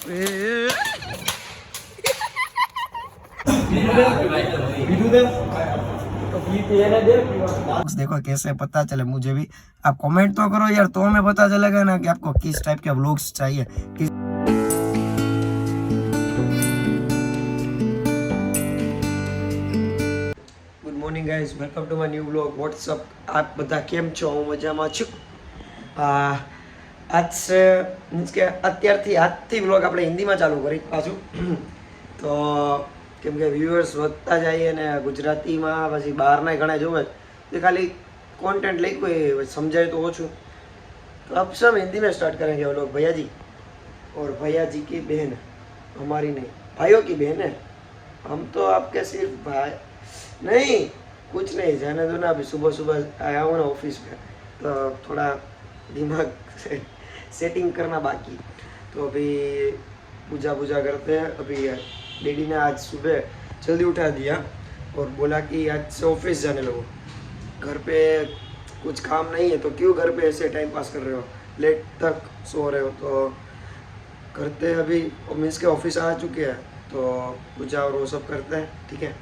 देखो कैसे पता चले मुझे भी। आप कमेंट तो करो यार, तो हमें पता चलेगा ना कि आपको किस टाइप के व्लॉग्स चाहिए। Good morning guys, welcome to my new vlog. WhatsApp, આપ બધા કેમ છો? હું મજામાં છું. આજ મીન્સ કે અત્યારથી આજથી વ્લોગ આપણે હિન્દીમાં ચાલુ કરી પાછું. તો કેમ કે વ્યુઅર્સ વધતા જાય અને ગુજરાતીમાં પછી બહારના ઘણા જોવે તો ખાલી कंटेंट लाइक कोई समझाए तो ओछू. तो अब सब हिंदी में स्टार्ट करेंगे वो लोग. भैया जी और भैया जी की बहन, हमारी नहीं, भाइयों की बहन है. हम तो आपके सिर्फ भाई नहीं, कुछ नहीं, जाने दो ना. अभी सुबह सुबह आया हूँ ना ऑफिस में, तो थोड़ा दिमाग से सेटिंग करना बाकी. तो अभी पूजा पूजा करते हैं. अभी डैडी ने आज सुबह जल्दी उठा दिया और बोला कि आज से ऑफिस जाने लगो. घर पे कुछ काम नहीं है तो क्यों घर पे ऐसे टाइम पास कर रहे हो, लेट तक सो रहे हो. तो करते हैं अभी, मीन्स के ऑफिस आ चुके हैं तो पूजा और वो सब करते हैं. ठीक है.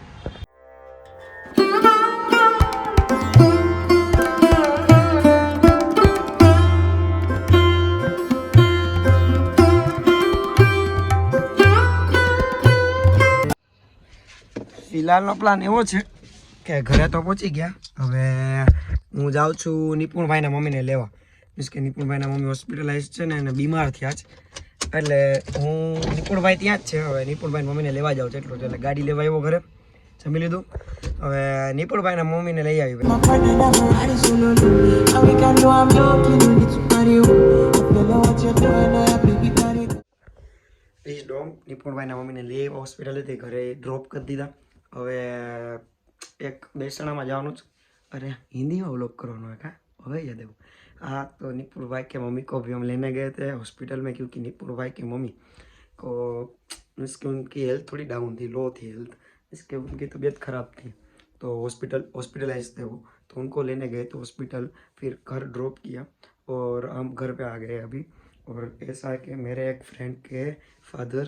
ફિલહાલનો પ્લાન એવો છે કે ઘરે તો પહોંચી ગયા. હવે હું જાઉં છું નિપુણભાઈના મમ્મીને લેવા. મીન્સ કે નિપુણભાઈના મમ્મી હોસ્પિટલાઇઝ છે ને અને બીમાર થયા છે, એટલે હું નિપુણભાઈ ત્યાં જ છે. હવે નિપુણભાઈના મમ્મીને લેવા જાઉં છું એટલું. એટલે ગાડી લેવા આવ્યો ઘરે, જમી લીધું. હવે નિપુણભાઈના મમ્મીને લઈ આવી. પ્લીઝ ડોમ નિપુણભાઈના મમ્મીને લઈ આવ્યા હોસ્પિટલેથી, ઘરે ડ્રોપ કરી દીધા. હવે એક બેસણામાં જવાનું છે. अरे हिंदी में व्लॉग करवाना है क्या? હવે યાદ આવ્યું. हाँ, तो निपुण भाई के मम्मी को भी हम लेने गए थे हॉस्पिटल में, क्योंकि निपुण भाई की मम्मी को इसकी उनकी हेल्थ थोड़ी डाउन थी, लो थी हेल्थ, इसके उनकी तबीयत ख़राब थी. तो हॉस्पिटलाइज थे वो, तो उनको लेने गए तो हॉस्पिटल, फिर घर ड्रॉप किया और हम घर पे आ गए अभी. और ऐसा है कि मेरे एक फ्रेंड के फादर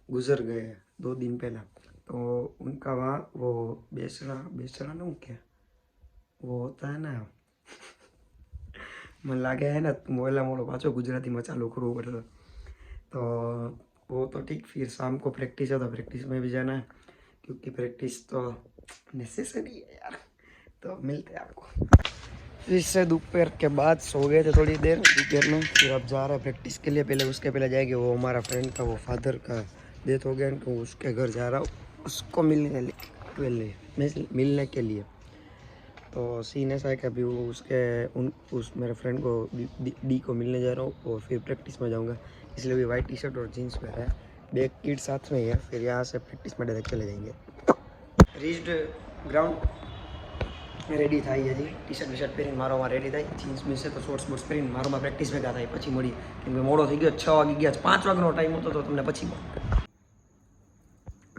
गुजर गए 2 दिन पहला. तो उनका वहाँ वो बेसरा ना क्या वो होता है ना, मन लागे है ना मोला मोड़ो पाचो गुजराती में चालू करવું પડે. तो वो तो ठीक. फिर शाम को प्रैक्टिस है तो प्रैक्टिस में भी जाना है, क्योंकि प्रैक्टिस तो नेसेसरी है यार. तो मिलते हैं आपको. इससे दोपहर के बाद सो गए थे थोड़ी देर दोपहर में. फिर अब जा रहे हैं प्रैक्टिस के लिए. पहले उसके पहले जाएंगे, वो हमारा फ्रेंड का वो फादर का डेथ हो गया, तो उसके घर जा रहा हूँ उसको मिलने के लिए. तो सीन ऐसा है कि अभी वो उस मेरे फ्रेंड को डी को मिलने जा रहा हूँ और फिर प्रैक्टिस में जाऊँगा. इसलिए भी वाइट टी शर्ट और जीन्स पहना है. बैग किट साथ में ही है. फिर यहाँ से प्रैक्टिस में डायरेक्ट चले जाएंगे. रीच्ड ग्राउंड रेडी था जी. टी शर्ट वी शर्ट પહેરીને મારોમાં રેડી થાય. જીન્સ મીન્સ તો શોર્ટ્સ બોર્ટ્સ પહેરીને મારોમાં પ્રેક્ટિસ ભેગા થાય. પછી મળી, કેમ કે મોડો થઈ ગયો, 6 વાગી ગયા. 5 વાગ્યાનો ટાઈમ હતો તો તમને પછી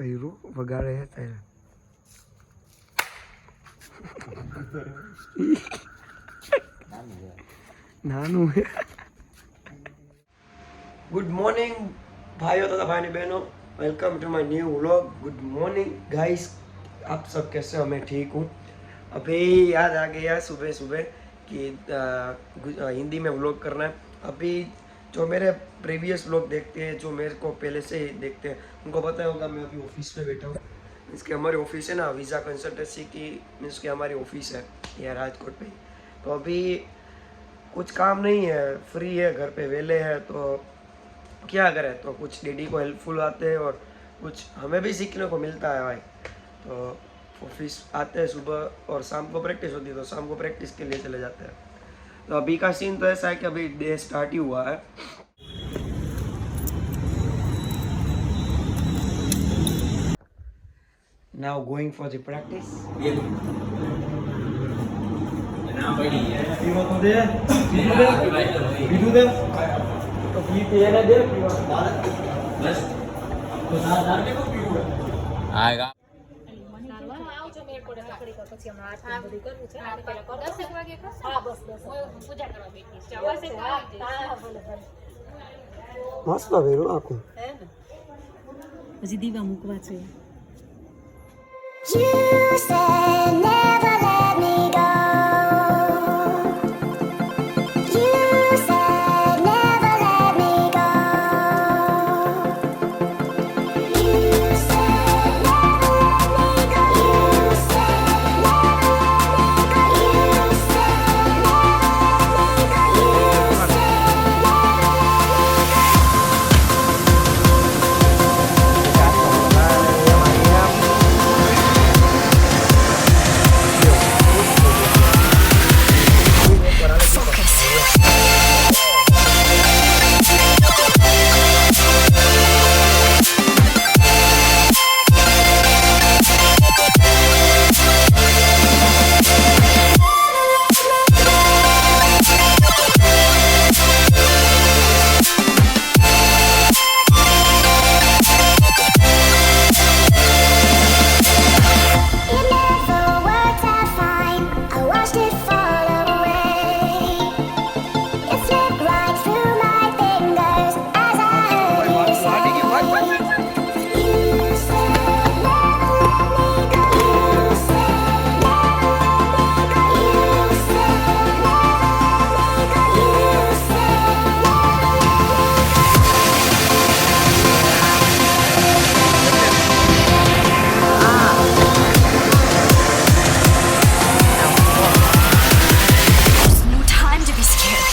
પહેરું વગાડે ત્યારે નાનું. गुड मॉर्निंग भाइयों तथा भाई बहनों, welcome to my new vlog. Good morning guys, आप सब कैसे हो? मैं ठीक हूँ. अभी याद आ गया सुबह सुबह कि हिंदी में व्लॉग करना है. अभी जो मेरे प्रीवियस व्लॉग देखते हैं, जो मेरे को पहले से ही देखते हैं, उनको पता होगा मैं अभी ऑफिस में बैठा हूँ. मीन्स कि हमारी ऑफिस है ना वीज़ा कंसल्टेंसी की, मीन्स कि हमारी ऑफिस है यहाँ राजकोट पे. तो अभी कुछ काम नहीं है, फ्री है, घर पे वेले है, तो क्या करें. तो कुछ डैडी को हेल्पफुल आते हैं और कुछ हमें भी सीखने को मिलता है भाई. तो ऑफिस आते हैं सुबह और शाम को प्रैक्टिस होती है, तो शाम को प्रैक्टिस के लिए चले जाते हैं. तो अभी का सीन तो ऐसा है कि अभी डे स्टार्ट ही हुआ है. Now going for the practice. You want to there? You do there? तो ये तेरा दे बस तो दादा को पीऊं आएगा. આવજો મેર પડે પકડી કર પછી હમણાં આજ બધું કરવું છે. આપણે પહેલા કરો 10 વાગે કરો. હા બસ હું પૂજા કરવા બેઠી છું. આવશે હા ભલે ભલે મસ્ત વેરો આખું હે ને. હજી દીવા મૂકવા છે. You said never let me go. You said never let me go. You said never let me go. You said never let me go. You said never let me go. You said it never worked out fine. I watched it fall away. It slipped right through my fingers as I heard you say. You said never let me go. You said never let me go. You said never let me go. You said There's no time to be scared.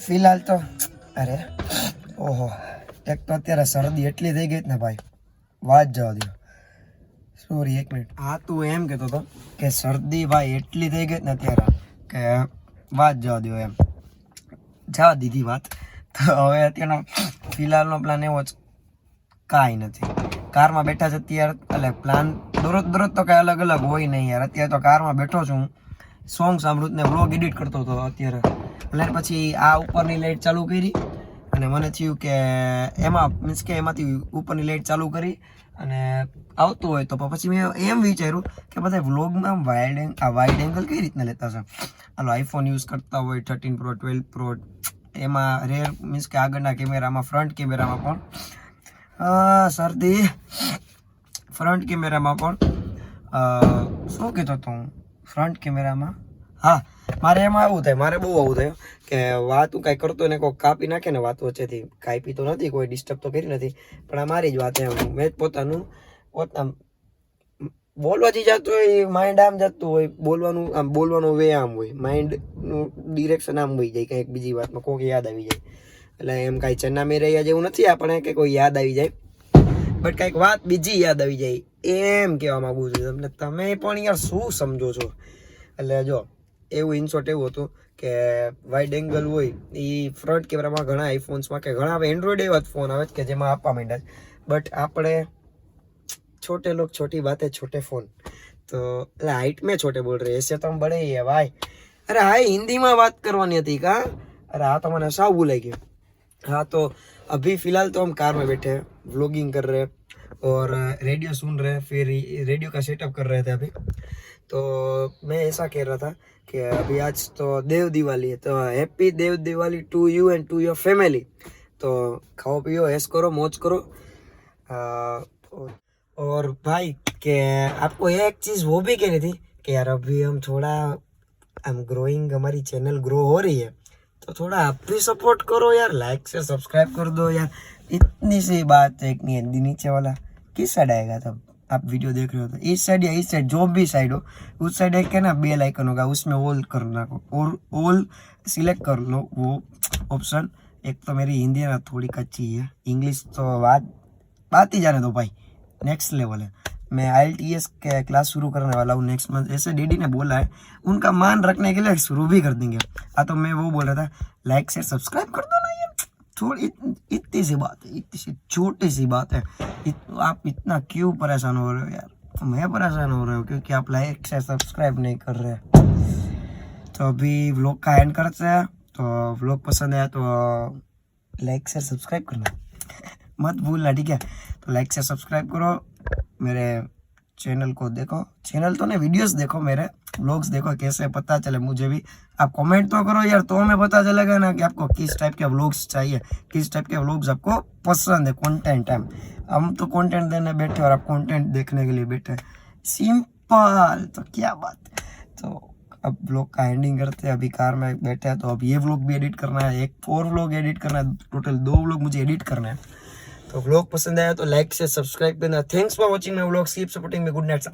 ફિલહાલ તો અરે ઓહો એક તો અત્યારે શરદી એટલી થઈ ગઈ ને ભાઈ વાત જવા દો. સોરી એક મિનિટ. હા તું એમ કહેતો હતો કે શરદી ભાઈ એટલી થઈ ગઈ ને અત્યારે કે વાત જવા દો એમ જવા દીધી વાત. તો હવે અત્યારનો ફિલહાલનો પ્લાન એવો જ કાંઈ નથી. કારમાં બેઠા છે અત્યારે એટલે પ્લાન દરરોજ તો કાંઈ અલગ અલગ હોય નહીં યાર. અત્યારે તો કારમાં બેઠો છું સોંગ સાંભળું ને વ્લોગ એડિટ કરતો હતો અત્યારે. એટલે પછી આ ઉપરની લાઇટ ચાલુ કરી અને મને થયું કે એમાં મીન્સ કે એમાંથી ઉપરની લાઇટ ચાલુ કરી અને આવતું હોય તો પછી મેં એમ વિચાર્યું કે બધા વ્લોગમાં વાઇડ એંગલ કઈ રીતના લેતા છે. હાલો આઈફોન યુઝ કરતા હોય 13 પ્રો 12 પ્રો એમાં રેર મીન્સ કે આગળના કેમેરામાં ફ્રન્ટ કેમેરામાં પણ શરદી ફ્રન્ટ કેમેરામાં પણ શું કહેતો હતો હું ફ્રન્ટ કેમેરામાં હા મારે એમાં આવું થાય મારે બહુ આવું થયું કે વાત હું કાંઈ કરતો ને કોઈ કાપી નાખે ને વાત વચ્ચેથી કાપી તો નથી કોઈ ડિસ્ટર્બ તો કરી નથી પણ આ મારી જ વાત એમ મેં જ પોતાનું બોલવા જે જતું હોય માઇન્ડ આમ જતું હોય બોલવાનો વે આમ હોય માઇન્ડનું ડિરેક્શન આમ હોઈ જાય કંઈક બીજી વાતમાં કોઈક યાદ આવી જાય એટલે એમ કાંઈ ચન્ના મેં રહ્યા જેવું નથી આપણે કે કોઈ યાદ આવી જાય બટ કાંઈક વાત બીજી યાદ આવી જાય એમ કહેવા માગું છું તમને. તમે પણ યાર શું સમજો છો. એટલે જો એવું ઇનશોર્ટ એવું હતું કે વાઇડ એંગલ હોય એ ફ્રન્ટ કેમેરામાં ઘણા આઈફોન્સમાં કે ઘણા હવે એન્ડ્રોઈડ એવા જ ફોન આવે છે કે જેમાં આપવા માંડ્યા છે બટ આપણે छोटे लोग छोटी बातें छोटे फोन तो हाइट में छोटे बोल रहे ऐसे तो हम बड़े ही है भाई. अरे हाय हिंदी में बात करवानी थी का. अरे हाँ तो मैंने सब भूल गया. हाँ तो अभी फिलहाल तो हम कार में बैठे हैं व्लॉगिंग कर रहे हैं और रेडियो सुन रहे हैं फिर रेडियो का सेटअप कर रहे थे अभी. तो मैं ऐसा कह रहा था कि अभी आज तो देव दिवाली है तो happy Dev Diwali to you and to your family. तो खाओ पियो ऐश करो मौज करो. और भाई के आपको एक चीज़ वो भी कहनी थी कि यार अभी हम थोड़ा ग्रोइंग हमारी चैनल ग्रो हो रही है तो थोड़ा आप भी सपोर्ट करो यार लाइक से सब्सक्राइब कर दो यार. इतनी सी बात है. एक नहीं नीचे वाला किस साइड आएगा तब आप वीडियो देख रहे हो तो इस साइड या इस साइड जो भी साइड हो उस साइड एक है ना बेल आइकन होगा उसमें ऑल करना और ऑल सिलेक्ट कर लो वो ऑप्शन. एक तो मेरी हिंदी ना थोड़ी कच्ची है इंग्लिश तो बात ही जाने दो भाई नेक्स्ट लेवल है. मैं IELTS के क्लास शुरू करने वाला हूँ नेक्स्ट मंथ ऐसे डैडी ने बोला है उनका मान रखने के लिए शुरू भी कर देंगे. हाँ तो मैं वो बोल रहा था लाइक शेयर सब्सक्राइब कर दो ना यार थोड़ी इतनी सी बात है इतनी सी छोटी सी बात है. आप इतना क्यों परेशान हो रहे हो यार. मैं परेशान हो रहा हूँ क्योंकि आप लाइक शेयर सब्सक्राइब नहीं कर रहे. तो अभी व्लॉग का एंड करते हैं. तो व्लॉग पसंद आया तो लाइक शेयर सब्सक्राइब करना मत भूलना ठीक है. तो लाइक शेयर सब्सक्राइब करो मेरे चैनल को देखो, चैनल तो नहीं वीडियोस देखो, मेरे व्लॉग्स देखो, कैसे पता चले मुझे भी। आप कमेंट तो करो यार, तो हमें पता चलेगा ना कि आपको किस टाइप के व्लॉग्स चाहिए, किस टाइप के व्लॉग्स आपको पसंद है, कंटेंट है। हम तो कंटेंट देने बैठे और आप कंटेंट देखने के लिए बैठे, सिंपल। तो क्या बात। तो अब व्लॉग का एंडिंग करते हैं, अभी कार में बैठे हैं, तो अब ये व्लॉग भी एडिट करना है, एक और व्लॉग एडिट करना है, टोटल 2 व्लॉग मुझे एडिट करना है। तो व्लॉग पसंद आया तो लाइक से सब्सक्राइब करना। Thanks for watching my vlog, keep supporting me, good night. सब